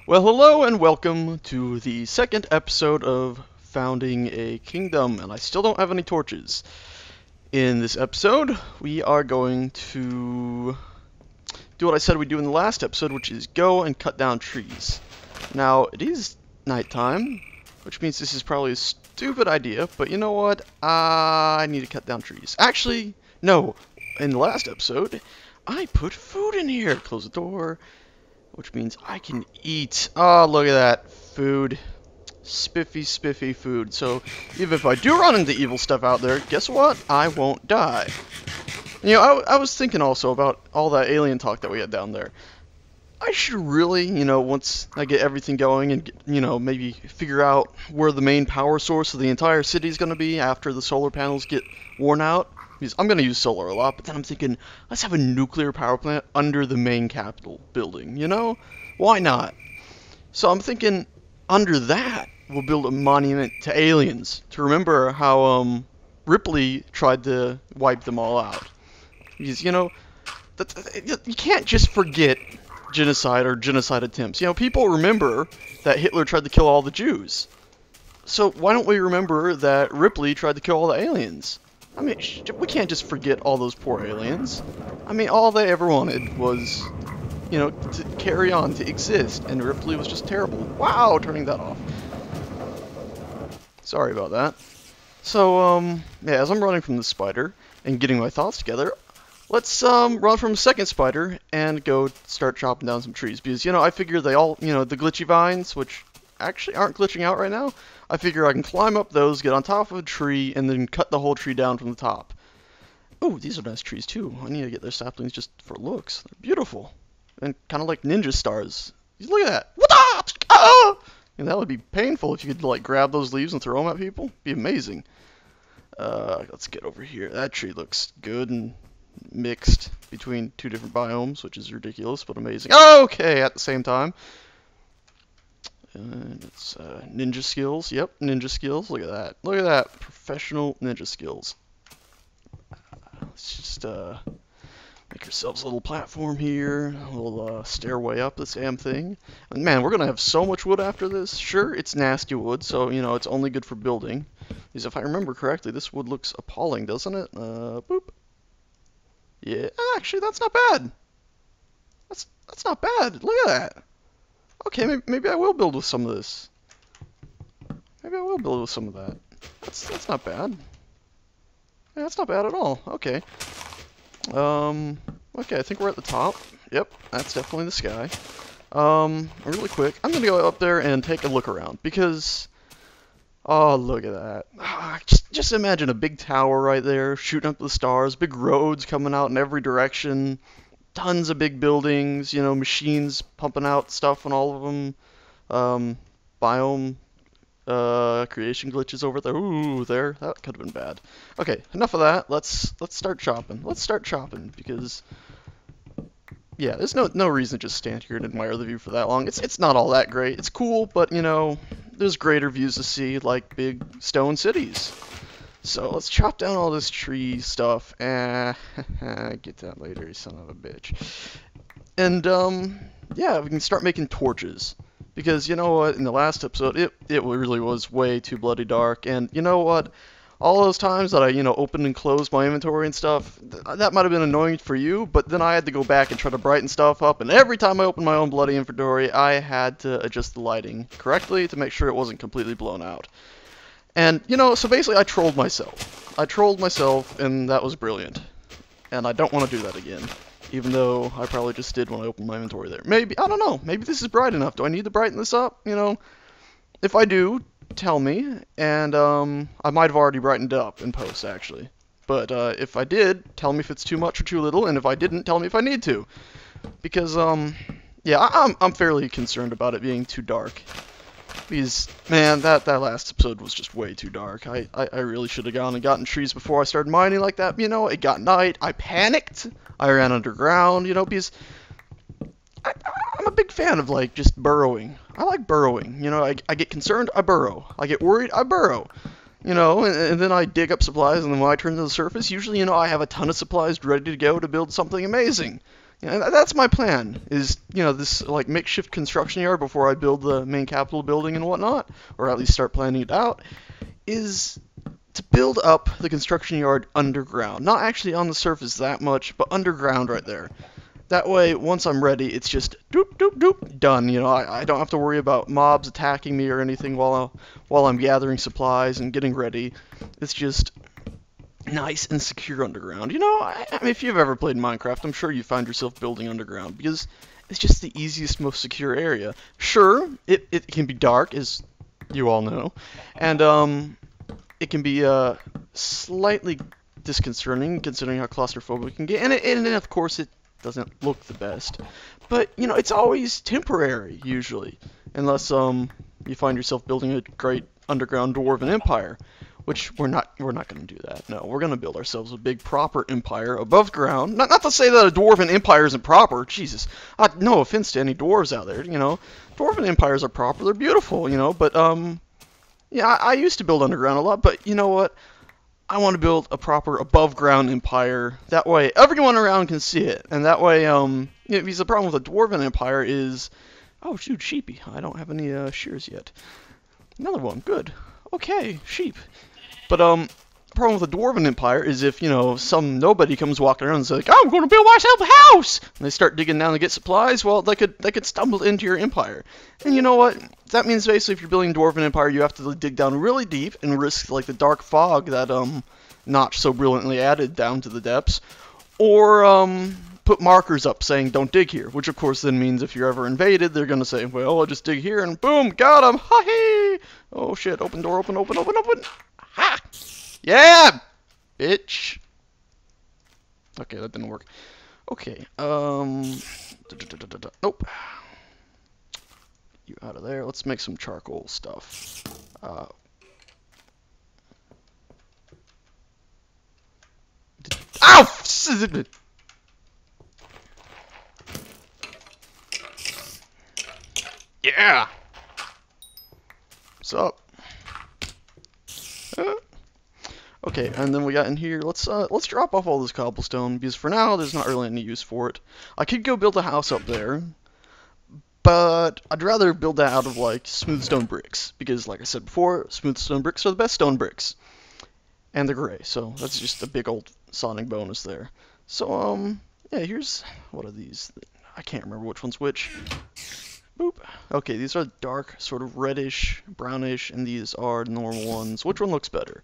Well, hello and welcome to the second episode of Founding a Kingdom, and I still don't have any torches. In this episode, we are going to do what I said we'd do in the last episode, which is go and cut down trees. Now, it is nighttime, which means this is probably a stupid idea, but you know what? I need to cut down trees. Actually, no. In the last episode, I put food in here. Close the door. Which means I can eat. Oh, look at that. Food. Spiffy food. So, even if I do run into evil stuff out there, guess what? I won't die. You know, I was thinking also about all that alien talk that we had down there. I should really, once I get everything going and, maybe figure out where the main power source of the entire city is going to be after the solar panels get worn out. Because I'm going to use solar a lot, but then I'm thinking, let's have a nuclear power plant under the main Capitol building, you know? Why not? So I'm thinking, under that, we'll build a monument to aliens to remember how Ripley tried to wipe them all out. Because, you can't just forget genocide or genocide attempts. You know, people remember that Hitler tried to kill all the Jews. So why don't we remember that Ripley tried to kill all the aliens? I mean, we can't just forget all those poor aliens. I mean, all they ever wanted was, to carry on, to exist, and Ripley was just terrible. Wow, turning that off. Sorry about that. So, yeah, as I'm running from the spider and getting my thoughts together, let's run from a second spider and go start chopping down some trees. Because, I figure they all, the glitchy vines, which actually aren't glitching out right now, I figure I can climb up those, get on top of a tree, and then cut the whole tree down from the top. Oh, these are nice trees too. I need to get their saplings just for looks. They're beautiful. And kind of like ninja stars. Look at that. What the? Ah! And that would be painful if you could like grab those leaves and throw them at people. It'd be amazing. Let's get over here. That tree looks good and mixed between two different biomes, which is ridiculous but amazing. Okay, at the same time. And it's ninja skills. Yep, ninja skills. Look at that. Look at that. Professional ninja skills. Let's just make ourselves a little platform here. A little stairway up this damn thing. And man, we're going to have so much wood after this. Sure, it's nasty wood, so, it's only good for building. Because if I remember correctly, this wood looks appalling, doesn't it? Boop. Yeah, actually, that's not bad. That's not bad. Look at that. Okay, maybe I will build with some of this. Maybe I will build with some of that. That's not bad. Yeah, that's not bad at all. Okay. Okay, I think we're at the top. Yep, that's definitely the sky. Really quick, I'm gonna go up there and take a look around because, oh, look at that. Just imagine a big tower right there, shooting up the stars, big roads coming out in every direction. Tons of big buildings, machines pumping out stuff on all of them. Biome creation glitches over there. Ooh, that could have been bad. Okay, enough of that. Let's start chopping. Let's start chopping because yeah, there's no reason to just stand here and admire the view for that long. It's not all that great. It's cool, but there's greater views to see, like big stone cities. So let's chop down all this tree stuff. Get that later, you son of a bitch. And yeah, we can start making torches. Because you know what, in the last episode, it really was way too bloody dark. And you know what, all those times that I, opened and closed my inventory and stuff, that might have been annoying for you, but then I had to go back and try to brighten stuff up. And every time I opened my own bloody inventory, I had to adjust the lighting correctly to make sure it wasn't completely blown out. And, so basically I trolled myself. And that was brilliant. And I don't want to do that again. Even though I probably just did when I opened my inventory there. Maybe, I don't know, maybe this is bright enough. Do I need to brighten this up? If I do, tell me. And, I might have already brightened it up in post, actually. But, if I did, tell me if it's too much or too little. And if I didn't, tell me if I need to. Because, yeah, I'm fairly concerned about it being too dark. Because, man, that last episode was just way too dark. I really should have gone and gotten trees before I started mining like that. It got night. I panicked. I ran underground, because I'm a big fan of, like, just burrowing. I like burrowing. I get concerned, I burrow. I get worried, I burrow. And then I dig up supplies, and then when I turn to the surface, usually, I have a ton of supplies ready to go to build something amazing. Yeah, that's my plan, is, this, like, makeshift construction yard before I build the main Capitol building and whatnot, or at least start planning it out, is to build up the construction yard underground. Not actually on the surface that much, but underground right there. That way, once I'm ready, it's just doop, doop, doop, done. I don't have to worry about mobs attacking me or anything while I'm gathering supplies and getting ready. It's just nice and secure underground. I mean, if you've ever played Minecraft, I'm sure you find yourself building underground because it's just the easiest, most secure area. Sure, it can be dark, as you all know, and it can be slightly disconcerting considering how claustrophobic it can get, and of course it doesn't look the best. But it's always temporary usually, unless you find yourself building a great underground dwarven empire. Which we're not going to do that. No, we're going to build ourselves a big proper empire above ground. Not to say that a dwarven empire isn't proper. Jesus, no offense to any dwarves out there. Dwarven empires are proper. They're beautiful. But yeah, I used to build underground a lot. But you know what? I want to build a proper above ground empire. That way, everyone around can see it, and that way, because the problem with a dwarven empire is, oh shoot, sheepy. I don't have any shears yet. Another one. Good. Okay, sheep. But, the problem with the Dwarven Empire is if, some nobody comes walking around and says, like, oh, I'm going to build myself a house! And they start digging down to get supplies, well, they could stumble into your empire. And you know what? That means basically if you're building a Dwarven Empire, you have to dig down really deep and risk, like, the dark fog that, Notch so brilliantly added down to the depths. Or, put markers up saying, don't dig here. Which, of course, then means if you're ever invaded, they're going to say, well, I'll just dig here, and boom, got him! Ha-hee! Oh, shit, open door, open, open, open, open! Ha! Yeah! Bitch! Okay, that didn't work. Okay, nope. You out of there. Let's make some charcoal stuff. Ow! Yeah! What's up? Okay, and then we got in here, let's drop off all this cobblestone, because for now, there's not really any use for it. I could go build a house up there, but I'd rather build that out of, like, smooth stone bricks, because, like I said before, smooth stone bricks are the best stone bricks. And they're gray, so that's just a big old sonic bonus there. So, yeah, here's, what are these? I can't remember which one's which. Boop. Okay, these are dark, sort of reddish, brownish, and these are normal ones. Which one looks better?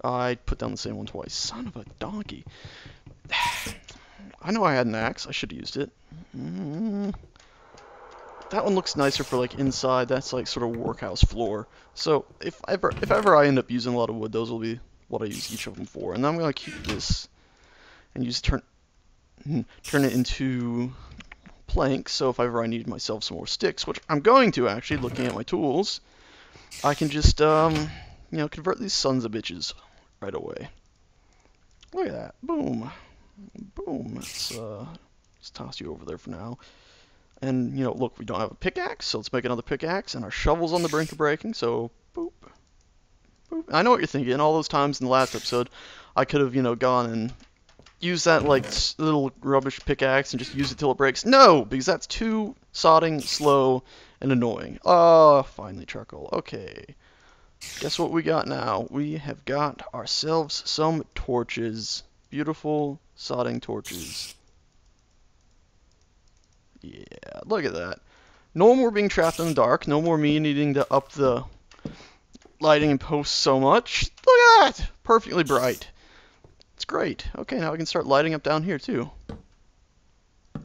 I put down the same one twice. Son of a donkey. I know I had an axe. I should have used it. That one looks nicer for, like, inside. That's, like, sort of workhouse floor. So, if ever I end up using a lot of wood, those will be what I use each of them for. And then I'm going to keep this and turn it into planks. So if ever I need myself some more sticks, which I'm going to, actually, looking at my tools, I can just, convert these sons of bitches right away. Look at that. Boom. Boom. Let's toss you over there for now. And, look, we don't have a pickaxe, so let's make another pickaxe. And our shovel's on the brink of breaking, so boop. Boop. I know what you're thinking. All those times in the last episode, I could have, gone and used that, like, little rubbish pickaxe and just use it till it breaks. No! Because that's too sodding, slow, and annoying. Oh, finally charcoal. Okay. Guess what we got now? We have got ourselves some torches. Beautiful sodding torches. Yeah, look at that. No more being trapped in the dark. No more me needing to up the lighting and posts so much. Look at that! Perfectly bright. It's great. Okay, now I can start lighting up down here too.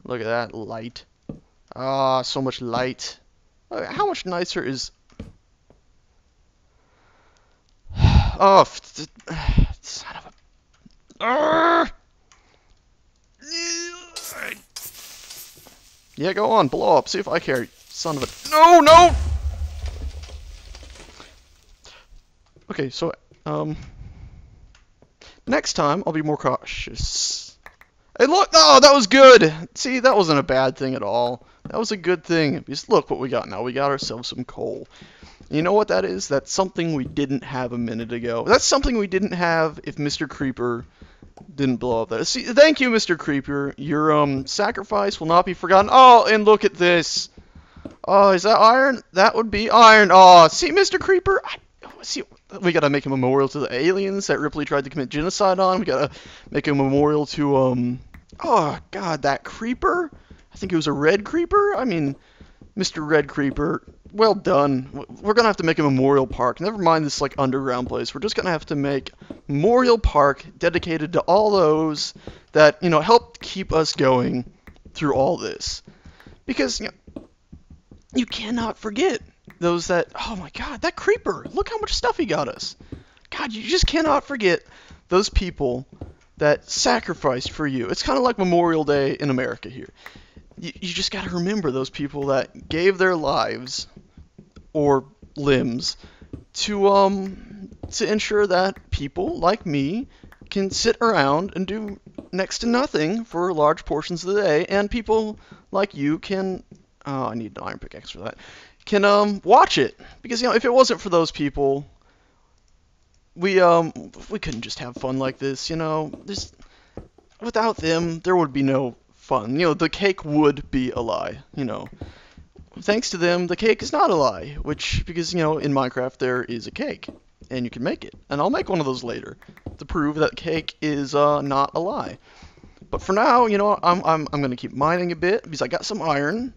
Look at that light. Ah, so much light. How much nicer is... Oh, son of a... Yeah, go on, blow up. See if I care. Son of a... No, no! Okay, so, next time, I'll be more cautious. Hey, look! Oh, that was good! See, that wasn't a bad thing at all. That was a good thing. Because look what we got now. We got ourselves some coal. You know what that is? That's something we didn't have a minute ago. That's something we didn't have if Mr. Creeper Didn't blow up that. See, thank you, Mr. Creeper. Your sacrifice will not be forgotten. Oh, and look at this. Oh, is that iron? That would be iron. Oh, see, Mr. Creeper. See, we gotta make a memorial to the aliens that Ripley tried to commit genocide on. We gotta make a memorial to Oh God, that creeper. I think it was a red creeper. I mean, Mr. Red Creeper. Well done. We're gonna have to make a memorial park. Never mind this like underground place. We're just gonna have to make a memorial park dedicated to all those that helped keep us going through all this. Because you cannot forget those that. Oh my God, that creeper! Look how much stuff he got us. God, you just cannot forget those people that sacrificed for you. It's kind of like Memorial Day in America here. You just got to remember those people that gave their lives or limbs to ensure that people like me can sit around and do next to nothing for large portions of the day, and people like you can I need an iron pickaxe for that, can watch it. Because if it wasn't for those people, we couldn't just have fun like this. Without them there would be no fun. The cake would be a lie. Thanks to them, the cake is not a lie, because in Minecraft there is a cake, and you can make it, and I'll make one of those later to prove that cake is not a lie. But for now, I'm gonna keep mining a bit because I got some iron,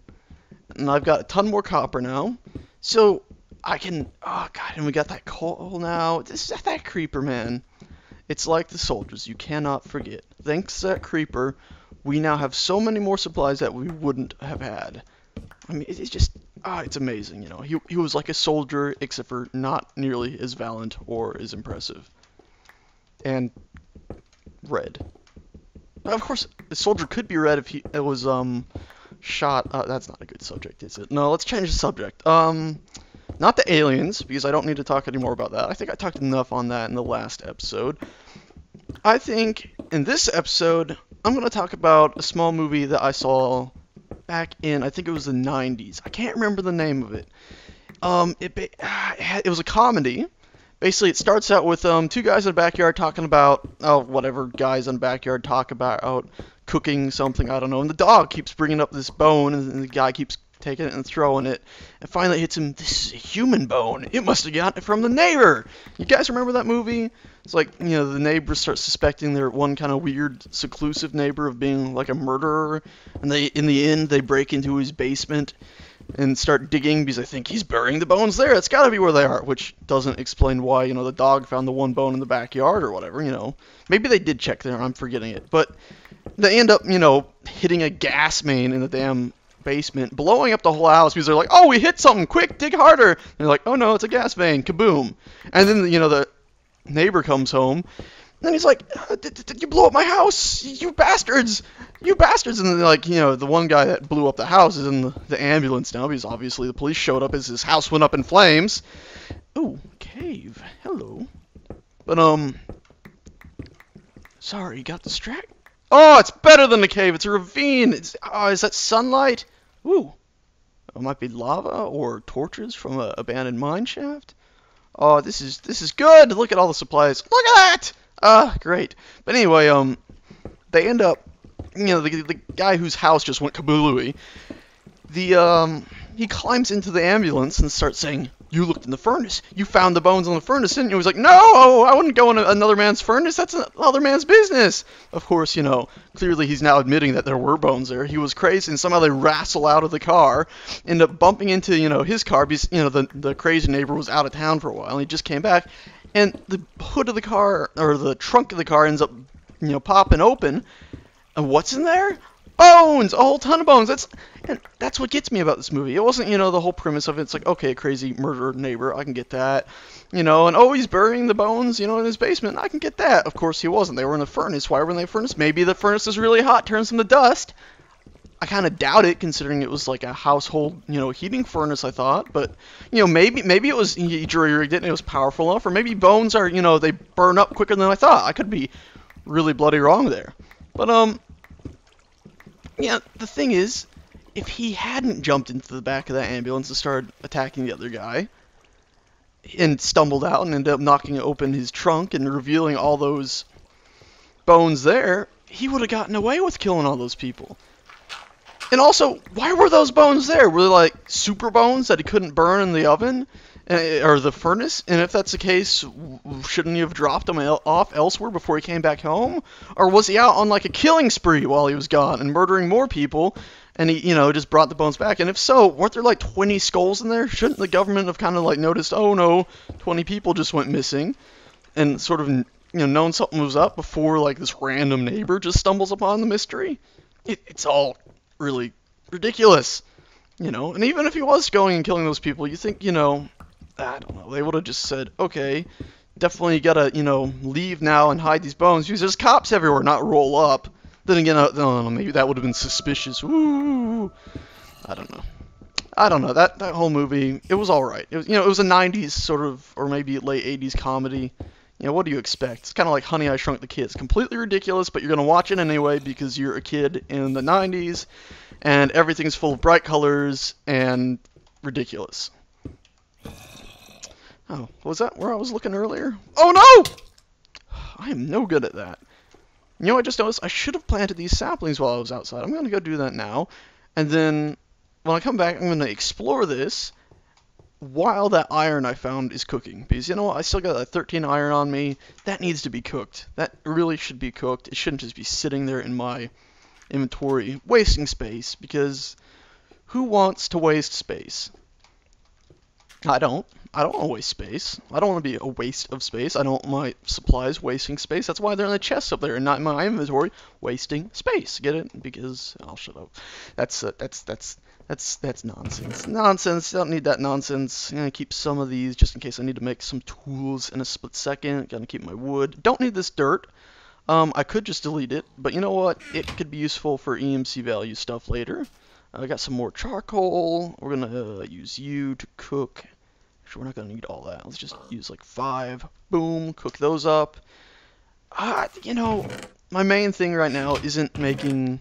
and I've got a ton more copper now, so I can. Oh God, and we got that coal now. That creeper, man. It's like the soldiers. You cannot forget. Thanks to that creeper, we now have so many more supplies that we wouldn't have had. I mean, it's just, it's amazing, He was like a soldier, except for not nearly as valiant or as impressive. And red. Of course, a soldier could be red if it was, shot. That's not a good subject, is it? No, let's change the subject. Not the aliens, because I don't need to talk anymore about that. I think I talked enough on that in the last episode. I think in this episode, I'm going to talk about a small movie that I saw back in, I think it was the 90s. I can't remember the name of it. It was a comedy. Basically, it starts out with two guys in the backyard talking about, whatever guys in the backyard talk about cooking something, I don't know. And the dog keeps bringing up this bone, and the guy keeps taking it and throwing it. And finally it hits him, this is a human bone. It must have gotten it from the neighbor. You guys remember that movie? It's like, the neighbors start suspecting their one kind of weird, seclusive neighbor of being like a murderer. And in the end, they break into his basement and start digging because they think he's burying the bones there. It's got to be where they are, which doesn't explain why, the dog found the one bone in the backyard or whatever, Maybe they did check there, I'm forgetting it. But they end up, hitting a gas main in the damn basement, blowing up the whole house because they're like, oh, we hit something, quick, dig harder. And they're like, oh no, it's a gas vein, kaboom. And then, the neighbor comes home, and then he's like, did you blow up my house? You bastards! You bastards! And then, the one guy that blew up the house is in the ambulance now because obviously the police showed up as his house went up in flames. Ooh, cave. Hello. But, sorry, got distracted. Oh, it's better than a cave. It's a ravine. Is that sunlight? Ooh. It might be lava or torches from an abandoned mine shaft. Oh, this is good. Look at all the supplies. Look at that! Great. But anyway, they end up, the guy whose house just went kablooey, he climbs into the ambulance and starts saying, you looked in the furnace. You found the bones in the furnace, didn't you? He was like, no, I wouldn't go in another man's furnace. That's another man's business. Of course, clearly he's now admitting that there were bones there. He was crazy, and somehow they wrestle out of the car, end up bumping into, his car because, the crazy neighbor was out of town for a while, and he just came back, and the hood of the car, or the trunk of the car ends up, popping open, and what's in there? Bones! A whole ton of bones! That's what gets me about this movie. It wasn't, the whole premise of it. It's like, okay, a crazy murderer neighbor, I can get that. And he's burying the bones, in his basement, I can get that. Of course he wasn't. They were in a furnace. Why were they in a furnace? Maybe the furnace is really hot, turns them to dust. I kind of doubt it, considering it was like a household, heating furnace, I thought. But, maybe it was, he jury-rigged it and it was powerful enough. Or maybe bones are, they burn up quicker than I thought. I could be really bloody wrong there. But, the thing is, if he hadn't jumped into the back of that ambulance and started attacking the other guy, and stumbled out and ended up knocking open his trunk and revealing all those bones there, he would have gotten away with killing all those people. And also, why were those bones there? Were they like super bones that he couldn't burn in the oven or the furnace? And if that's the case, shouldn't he have dropped them off elsewhere before he came back home? Or was he out on like a killing spree while he was gone and murdering more people? And he, just brought the bones back. And if so, weren't there like 20 skulls in there? Shouldn't the government have kind of like noticed, oh no, 20 people just went missing, and sort of known something was up before like this random neighbor just stumbles upon the mystery? It's all really ridiculous, and even if he was going and killing those people, you think, I don't know, they would have just said, okay, definitely gotta, leave now and hide these bones, because there's cops everywhere, not roll up. Then again, no, maybe that would have been suspicious. Ooh, I don't know. That whole movie, it was alright. It was, it was a 90s sort of, or maybe late 80s comedy. What do you expect? It's kind of like Honey, I Shrunk the Kids. Completely ridiculous, but you're going to watch it anyway because you're a kid in the 90s, and everything's full of bright colors and ridiculous. Oh, was that where I was looking earlier? Oh no! I am no good at that. I just noticed I should have planted these saplings while I was outside. I'm going to go do that now, and then when I come back, I'm going to explore this while that iron I found is cooking. Because, I still got that 13 iron on me. That needs to be cooked. That really should be cooked. It shouldn't just be sitting there in my inventory, wasting space, because who wants to waste space? I don't. I don't want to waste space. I don't want to be a waste of space. I don't want my supplies wasting space. That's why they're in the chest up there and not in my inventory, wasting space. Get it? Because I'll shut up. That's nonsense. Nonsense. Don't need that nonsense. I'm gonna keep some of these just in case I need to make some tools in a split second. Gonna keep my wood. Don't need this dirt. I could just delete it, but you know what? It could be useful for EMC value stuff later. I got some more charcoal. We're gonna use you to cook. Actually, we're not gonna need all that. Let's just use like 5. Boom. Cook those up. My main thing right now isn't making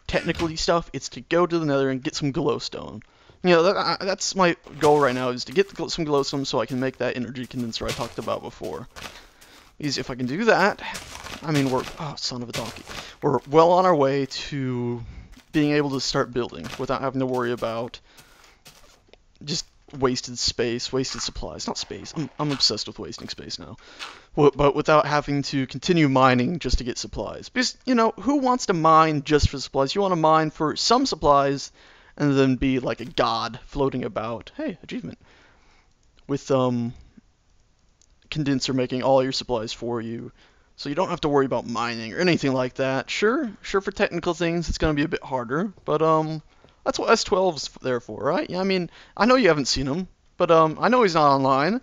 technically stuff. It's to go to the nether and get some glowstone. That's my goal right now, is to get some glowstone so I can make that energy condenser I talked about before. Because if I can do that, oh, son of a donkey. We're well on our way to being able to start building without having to worry about just wasted space, wasted supplies. Not space. I'm obsessed with wasting space now. But without having to continue mining just to get supplies. Because, who wants to mine just for supplies? You want to mine for some supplies and then be like a god floating about. Hey, achievement. With, condenser making all your supplies for you. So you don't have to worry about mining or anything like that. Sure for technical things it's going to be a bit harder, but that's what S12's there for, right? Yeah, I know you haven't seen him, but I know he's not online,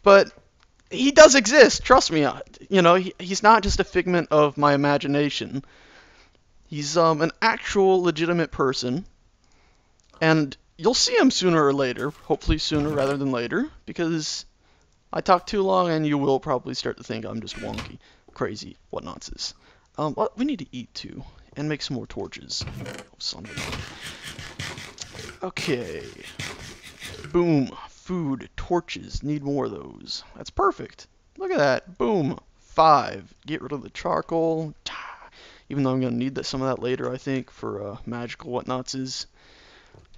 but he does exist, trust me. He's not just a figment of my imagination. He's an actual legitimate person, and you'll see him sooner or later, hopefully sooner rather than later, because I talk too long and you will probably start to think I'm just wonky, crazy, whatnots. Well, we need to eat too, and make some more torches. Oh, son of a... Okay. Boom. Food. Torches. Need more of those. That's perfect. Look at that. Boom. 5. Get rid of the charcoal. Even though I'm going to need some of that later, I think, for magical whatnots.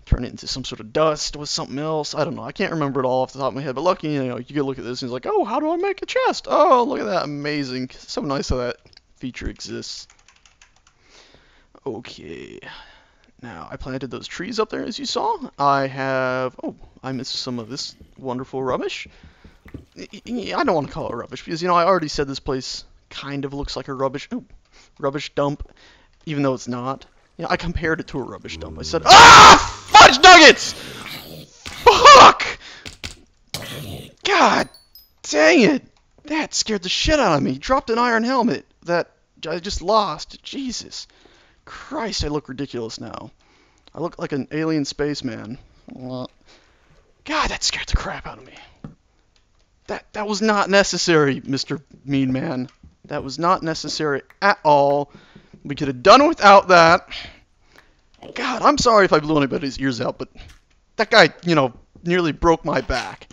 Turn it into some sort of dust with something else. I don't know. I can't remember it all off the top of my head. But lucky, you can look at this and it's like, oh, how do I make a chest? Oh, look at that. Amazing. So nice how that feature exists. Okay. Now, I planted those trees up there, as you saw. I missed some of this wonderful rubbish. I don't want to call it rubbish, because, I already said this place kind of looks like a rubbish dump, even though it's not. I compared it to a rubbish dump. I said, fudge nuggets! Fuck! God dang it! That scared the shit out of me. Dropped an iron helmet that I just lost. Jesus Christ, I look ridiculous now. I look like an alien spaceman. God, that scared the crap out of me. That was not necessary, Mr. Mean Man. That was not necessary at all. We could have done without that. God, I'm sorry if I blew anybody's ears out, but that guy, nearly broke my back.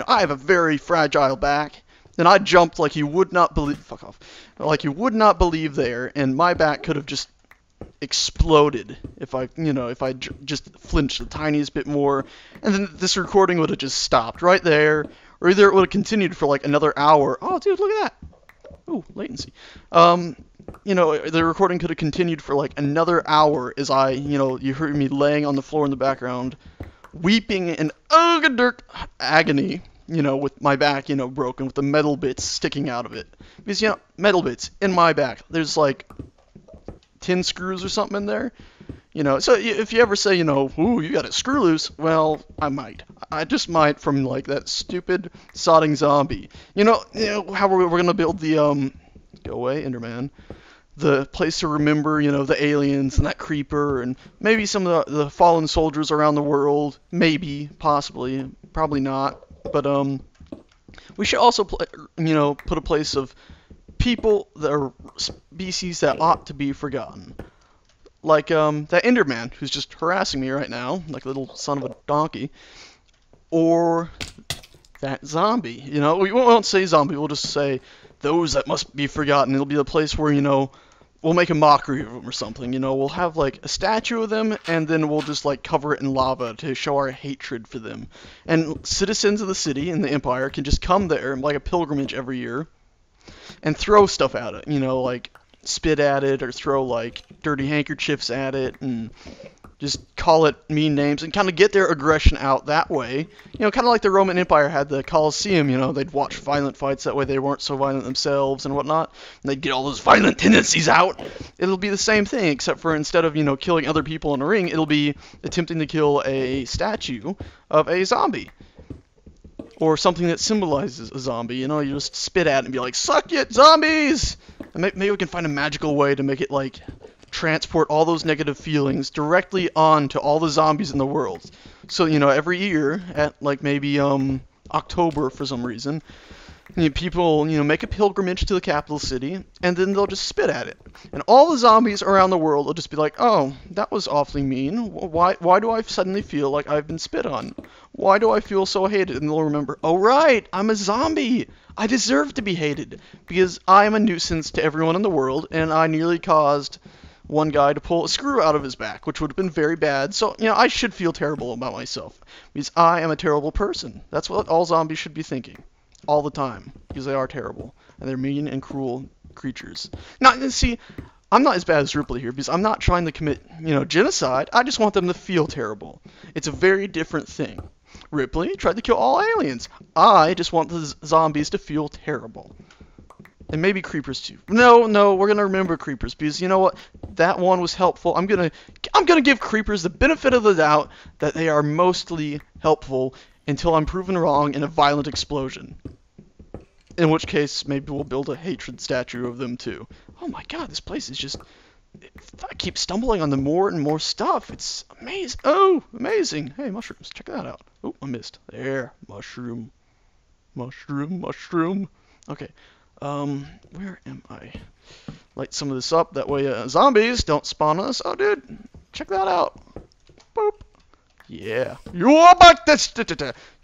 I have a very fragile back, And I jumped like you would not believe. Fuck off. Like you would not believe there, and my back could have just exploded if I, if I just flinched the tiniest bit more, and then this recording would have just stopped right there, or either it would have continued for like another hour. Oh, dude, look at that. Ooh, latency. The recording could have continued for like another hour as I, you heard me laying on the floor in the background, weeping in agony, with my back, broken, with the metal bits sticking out of it. Because, metal bits in my back. There's like 10 screws or something in there. So if you ever say, ooh, you got a screw loose, well, I might. I just might from like that stupid sodding zombie. How we're going to build the, go away, Enderman. The place to remember, the aliens and that creeper and maybe some of the fallen soldiers around the world. Maybe, possibly, probably not. But, we should also, put a place of people that are species that ought to be forgotten. Like, that Enderman who's just harassing me right now, like a little son of a donkey. Or that zombie, we won't say zombie, we'll just say those that must be forgotten. It'll be the place where, we'll make a mockery of them or something. We'll have like a statue of them, and then we'll just like cover it in lava to show our hatred for them. And citizens of the city and the empire can just come there like a pilgrimage every year and throw stuff at it. Like spit at it or throw like dirty handkerchiefs at it and just call it mean names and kind of get their aggression out that way. Kind of like the Roman Empire had the Colosseum, they'd watch violent fights, that way they weren't so violent themselves and whatnot, and they'd get all those violent tendencies out. It'll be the same thing, except for instead of, killing other people in a ring, it'll be attempting to kill a statue of a zombie. Or something that symbolizes a zombie, you just spit at it and be like, suck it, zombies! And maybe we can find a magical way to make it, like, transport all those negative feelings directly on to all the zombies in the world. So, every year at like maybe October for some reason, people, make a pilgrimage to the capital city, and then they'll just spit at it. And all the zombies around the world will just be like, oh, that was awfully mean. Why do I suddenly feel like I've been spit on? Why do I feel so hated? And they'll remember, oh right, I'm a zombie. I deserve to be hated because I am a nuisance to everyone in the world, and I nearly caused one guy to pull a screw out of his back, which would have been very bad. So, I should feel terrible about myself because I am a terrible person. That's what all zombies should be thinking all the time, because they are terrible and they're mean and cruel creatures. Now, see, I'm not as bad as Ripley here because I'm not trying to commit, genocide. I just want them to feel terrible. It's a very different thing. Ripley tried to kill all aliens. I just want the zombies to feel terrible. And maybe creepers too. No, we're gonna remember creepers because you know what? That one was helpful. I'm gonna give creepers the benefit of the doubt that they are mostly helpful until I'm proven wrong in a violent explosion. In which case, maybe we'll build a hatred statue of them too. Oh my god, this place is just... I keep stumbling on the more and more stuff. It's amazing. Oh, amazing. Hey, mushrooms. Check that out. Oh, I missed. There. Mushroom. Mushroom. Okay. Where am I? Light some of this up. That way, zombies don't spawn us. Oh, dude. Check that out. Boop. Yeah.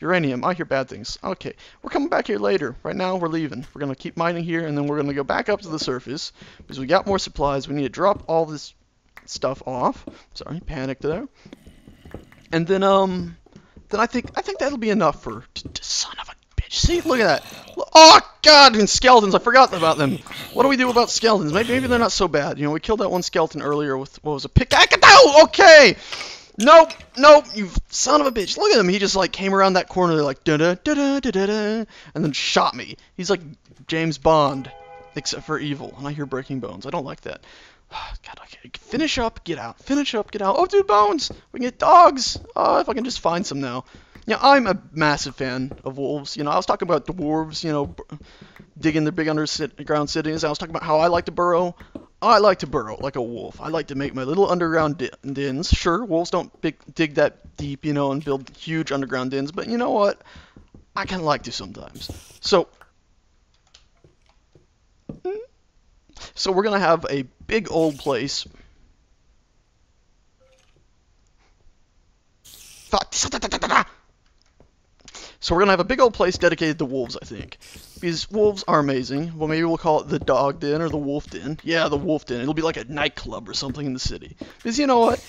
Uranium. I hear bad things. Okay. We're coming back here later. Right now, we're leaving. We're going to keep mining here, and then we're going to go back up to the surface, because we got more supplies. We need to drop all this stuff off. Sorry, panicked there. And then I think that'll be enough for... Son of a bitch. See? Look at that. Oh, God! And skeletons. I forgot about them. What do we do about skeletons? Maybe they're not so bad. We killed that one skeleton earlier with, what was a pickaxe? No! Okay! Nope, you son of a bitch. Look at him. He just, like, came around that corner, like, da-da-da-da-da-da, and then shot me. He's like James Bond, except for evil. And I hear breaking bones. I don't like that. God, okay. Finish up, get out. Finish up, get out. Oh, dude, bones! We can get dogs! Oh, if I can just find some now. I'm a massive fan of wolves. I was talking about dwarves, digging their big underground cities. I was talking about how I like to burrow. I like to burrow like a wolf. I like to make my little underground dens. Sure, wolves don't dig that deep, and build huge underground dens, but you know what? I kind of like to sometimes. So we're going to have a big old place. So we're gonna have a big old place dedicated to wolves, I think. Because wolves are amazing. Well, maybe we'll call it the dog den or the wolf den. Yeah, the wolf den. It'll be like a nightclub or something in the city. Because you know what?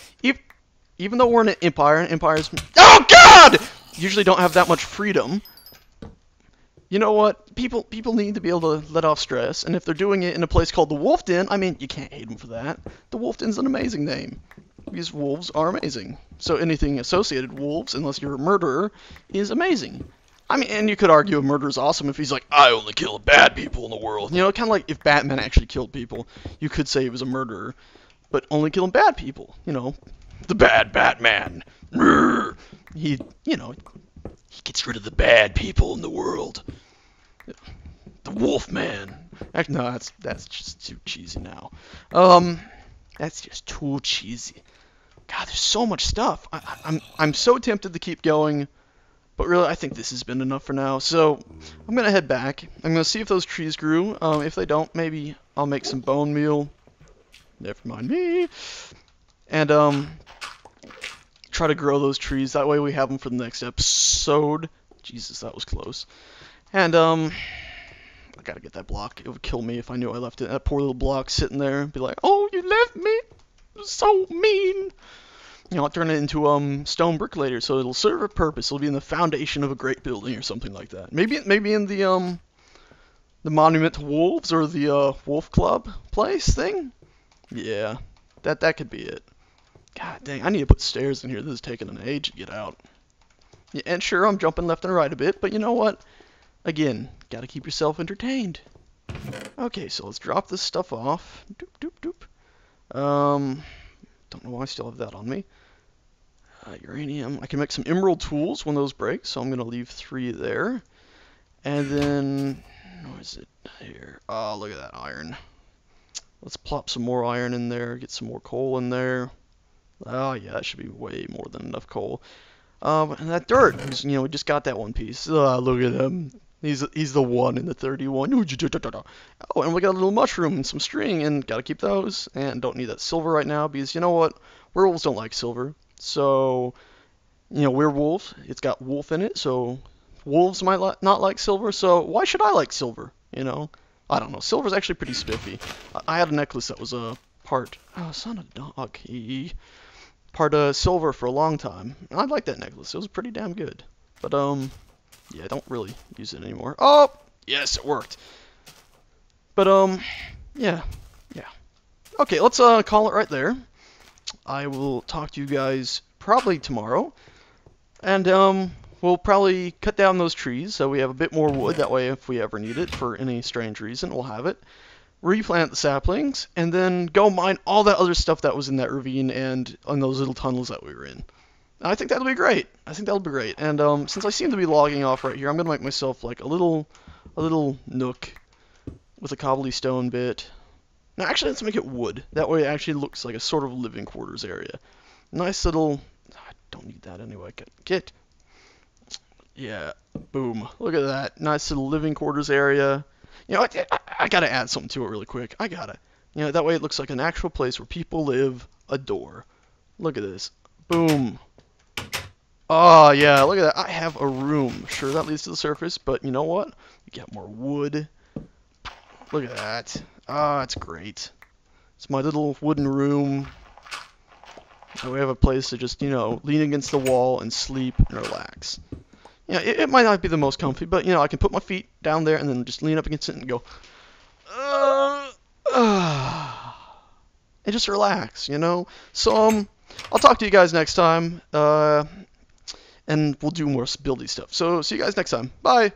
Even though we're in an empire, and empires... Oh, God! Usually don't have that much freedom. You know what? People need to be able to let off stress. And if they're doing it in a place called the wolf den, I mean, you can't hate them for that. The wolf den's an amazing name. Because wolves are amazing. So anything associated with wolves, unless you're a murderer, is amazing. I mean, and you could argue a murderer's awesome if he's like, I only kill bad people in the world. You know, kind of like if Batman actually killed people, you could say he was a murderer, but only killing bad people. You know, the bad Batman. He, you know, he gets rid of the bad people in the world. The Wolfman. Actually, no, that's just too cheesy now. That's just too cheesy. God, there's so much stuff. I'm so tempted to keep going. But really, I think this has been enough for now. So, I'm going to head back. I'm going to see if those trees grew. If they don't, maybe I'll make some bone meal. Never mind me. And, try to grow those trees. That way we have them for the next episode. Jesus, that was close. And, I got to get that block. It would kill me if I knew I left it. That poor little block sitting there. Be like, oh, you left me? So mean. You know, I'll turn it into stone brick later, so it'll serve a purpose. It'll be in the foundation of a great building or something like that. Maybe in the Monument to Wolves or the Wolf Club place thing. Yeah, that could be it. God dang, I need to put stairs in here. This is taking an age to get out. Yeah, and sure, I'm jumping left and right a bit, but you know what? Again, gotta keep yourself entertained. Okay, so let's drop this stuff off. Doop doop doop. Don't know why I still have that on me. Uranium. I can make some emerald tools when those break, so I'm going to leave 3 there. And then, where is it? Here. Oh, look at that iron. Let's plop some more iron in there, get some more coal in there. Oh, yeah, that should be way more than enough coal. And that dirt, you know, we just got that one piece. Look at him. He's the 1 in the 31. Oh, and we got a little mushroom and some string, and gotta keep those. And don't need that silver right now, because you know what? Werewolves don't like silver. So, you know, werewolf, it's got wolf in it, so wolves might not like silver, so why should I like silver, you know? I don't know, silver's actually pretty spiffy. I had a necklace that was a part, oh, son of a dog, part silver for a long time. I like that necklace, it was pretty damn good. But, yeah, I don't really use it anymore. Oh, yes, it worked. But, yeah. Okay, let's call it right there. I will talk to you guys probably tomorrow. And we'll probably cut down those trees so we have a bit more wood. That way if we ever need it for any strange reason, we'll have it. Replant the saplings, and then go mine all that other stuff that was in that ravine and on those little tunnels that we were in. I think that'll be great. And since I seem to be logging off right here, I'm going to make myself like a little nook with a cobblestone bit. Now, actually, let's make it wood. That way it actually looks like a sort of living quarters area. Nice little... I don't need that anyway. Get. Yeah, boom. Look at that. Nice little living quarters area. You know, I got to add something to it really quick. I got to. You know, that way it looks like an actual place where people live. A door. Look at this. Boom. Oh, yeah, look at that. I have a room. Sure, that leads to the surface, but you know what? You get more wood. Look at that. Ah, it's great. It's my little wooden room. And we have a place to just, you know, lean against the wall and sleep and relax. You know, it might not be the most comfy, but, you know, I can put my feet down there and then just lean up against it and go, and just relax, you know? So, I'll talk to you guys next time, and we'll do more buildy stuff. So, see you guys next time. Bye!